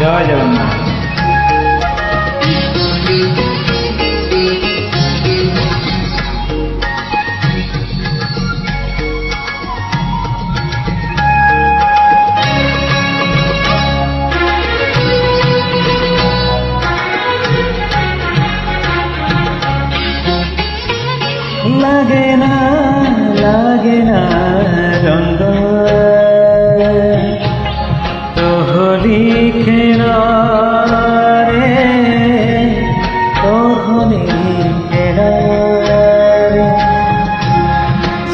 জয় জগন্নাথ। লাগে না রঙ্গ তো হোলি খেলা রে, তো হোলি খেলা রে।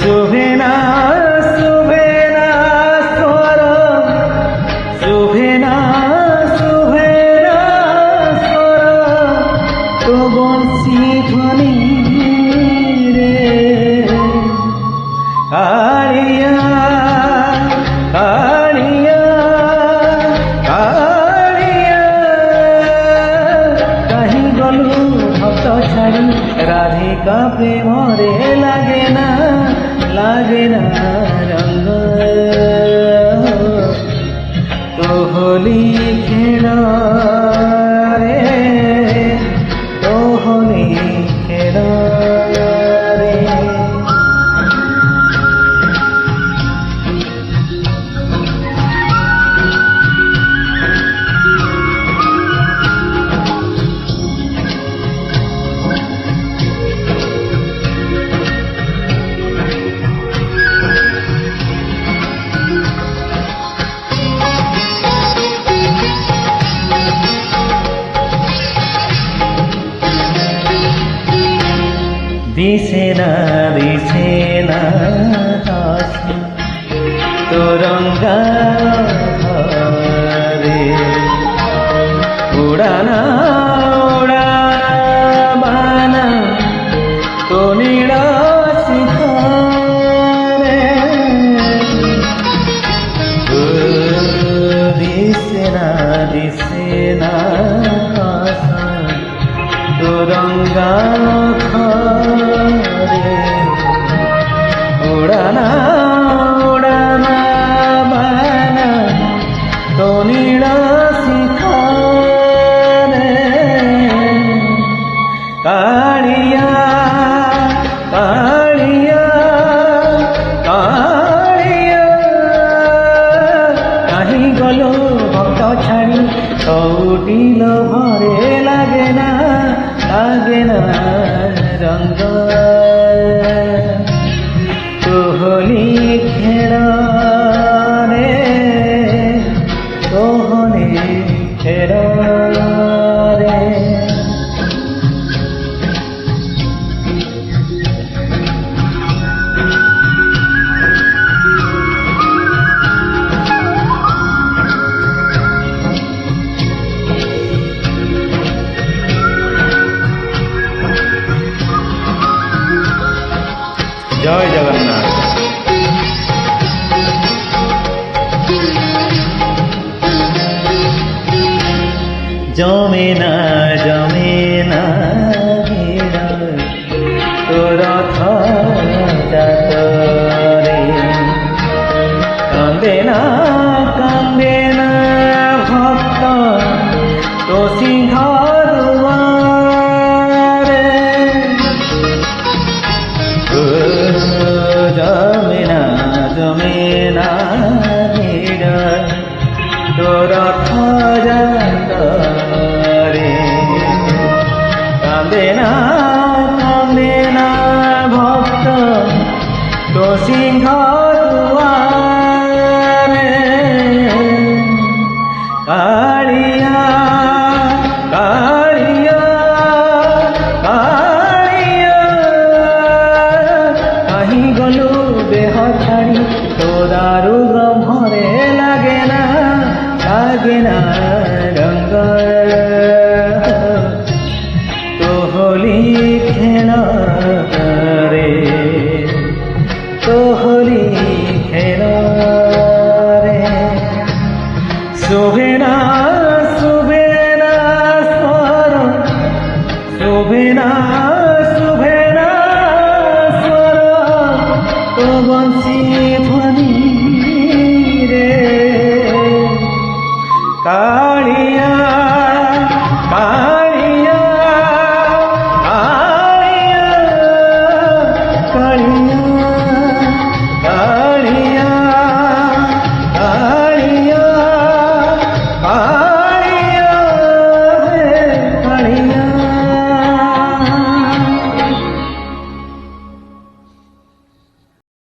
শুভে না স্বর, শুভে না স্বর, তো বংশী ধ্বনি কালিয়া কালিয়া কালিয়া, কাহি গলু ভক্ত ছাড়ি রাধিকা প্রেমরে, লাগে না রঙ্গ তো হোলি খেলা রে, তো হোলি খেলা রে। দিশে না হাসি তোরঙ্গা রে, উড়ানা বানা তো নীড়া শিখরে। দিশে না হাসি তোরঙ্গা উড়ানা বানা তো নীড়া শিখরে। কালিয়া কালিয়া কালিয়া, কাহি গলো ভক্ত ছাড়ি কৌটিল ভরে, লাগে না রঙ্গ তো হোলি খেলা রে, তো হোলি খেলা রে। জয় জগন্নাথ। জমে না ভিড় তো রথ যাতরে, কান্দে না ভক্ত তো সিংহ দুয়ারে। জমে না ভিড় তো রথ যাতরে, কান্দে না ভক্ত তো সিংহ দুয়ারে। কালিয়া কালিয়া কালিয়া, কাহি গলু দেহ ছাড়ি তোদারু ব্রহ্মরে, লাগে না রঙ্গ তো হোলি খেলা রে, তো হোলি খেলা রে। শোভে না স্বর, শোভে না স্বর, કાળી